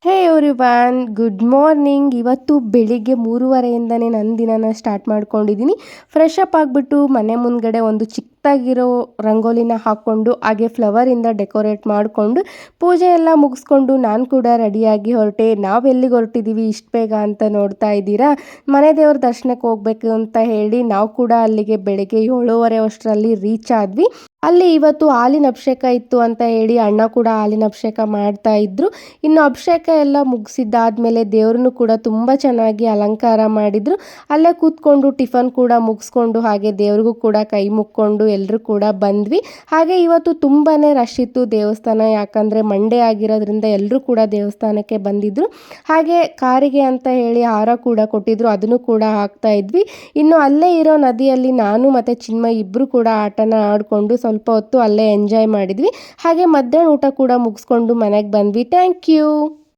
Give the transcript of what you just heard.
ಹೇ everyone good morning. ಇವತ್ತು ಬೆಳಿಗ್ಗೆ 3:30ಇಂದನೇ ನನ್ನ ದಿನನ ಸ್ಟಾರ್ಟ್ ಮಾಡ್ಕೊಂಡಿದ್ದೀನಿ. ಫ್ರೆಶ್ ಅಪ್ ಆಗಿಬಿಟ್ಟು ಮನೆ ಮುಂದ್ಗಡೆ ಒಂದು ಚಿಕ್ಕದಾಗಿರೋ ರಂಗೋಲಿನ ಹಾಕ್ಕೊಂಡು ಹಾಗೆ ಫ್ಲವರಿಂದ ಡೆಕೋರೇಟ್ ಮಾಡಿಕೊಂಡು ಪೂಜೆ ಎಲ್ಲ ಮುಗಿಸ್ಕೊಂಡು ನಾನು ಕೂಡ ರೆಡಿಯಾಗಿ ಹೊರಟೆ. ನಾವು ಎಲ್ಲಿಗೆ ಹೊರಟಿದ್ದೀವಿ ಇಷ್ಟು ಬೇಗ ಅಂತ ನೋಡ್ತಾ ಇದ್ದೀರಾ, ಮನೆ ದೇವ್ರ ದರ್ಶನಕ್ಕೆ ಹೋಗ್ಬೇಕು ಅಂತ ಹೇಳಿ ನಾವು ಕೂಡ ಅಲ್ಲಿಗೆ ಬೆಳಗ್ಗೆ 7:30 ಅಷ್ಟರಲ್ಲಿ ರೀಚ್ ಆದ್ವಿ. ಅಲ್ಲಿ ಇವತ್ತು ಹಾಲಿನ ಅಭಿಷೇಕ ಇತ್ತು ಅಂತ ಹೇಳಿ ಅಣ್ಣ ಕೂಡ ಹಾಲಿನ ಅಭಿಷೇಕ ಮಾಡ್ತಾ ಇದ್ರು. ಇನ್ನು ಅಭಿಷೇಕ ಎಲ್ಲ ಮುಗಿಸಿದ್ದಾದ್ಮೇಲೆ ದೇವ್ರನ್ನು ಕೂಡ ತುಂಬ ಚೆನ್ನಾಗಿ ಅಲಂಕಾರ ಮಾಡಿದ್ರು. ಅಲ್ಲೇ ಕೂತ್ಕೊಂಡು ಟಿಫನ್ ಕೂಡ ಮುಗಿಸ್ಕೊಂಡು ಹಾಗೆ ದೇವ್ರಿಗೂ ಕೂಡ ಕೈ ಮುಕ್ಕೊಂಡು ಎಲ್ಲರೂ ಕೂಡ ಬಂದ್ವಿ. ಹಾಗೆ ಇವತ್ತು ತುಂಬಾ ರಶ್ ಇತ್ತು ದೇವಸ್ಥಾನ, ಯಾಕಂದರೆ ಮಂಡೇ ಆಗಿರೋದ್ರಿಂದ ಎಲ್ಲರೂ ಕೂಡ ದೇವಸ್ಥಾನಕ್ಕೆ ಬಂದಿದ್ರು. ಹಾಗೆ ಕಾರಿಗೆ ಅಂತ ಹೇಳಿ ಹಾರ ಕೂಡ ಕೊಟ್ಟಿದ್ರು, ಅದನ್ನು ಕೂಡ ಹಾಕ್ತಾ ಇದ್ವಿ. ಇನ್ನು ಅಲ್ಲೇ ಇರೋ ನದಿಯಲ್ಲಿ ನಾನು ಮತ್ತು ಚಿನ್ಮಯ್ ಇಬ್ಬರು ಕೂಡ ಆಟನ ಆಡಿಕೊಂಡು ಸ್ವಲ್ಪ ಹೊತ್ತು ಅಲ್ಲೇ ಎಂಜಾಯ್ ಮಾಡಿದ್ವಿ. ಹಾಗೆ ಮಧ್ಯಾಹ್ನ ಊಟ ಕೂಡ ಮುಗಿಸ್ಕೊಂಡು ಮನೆಗೆ ಬಂದ್ವಿ. Thank you.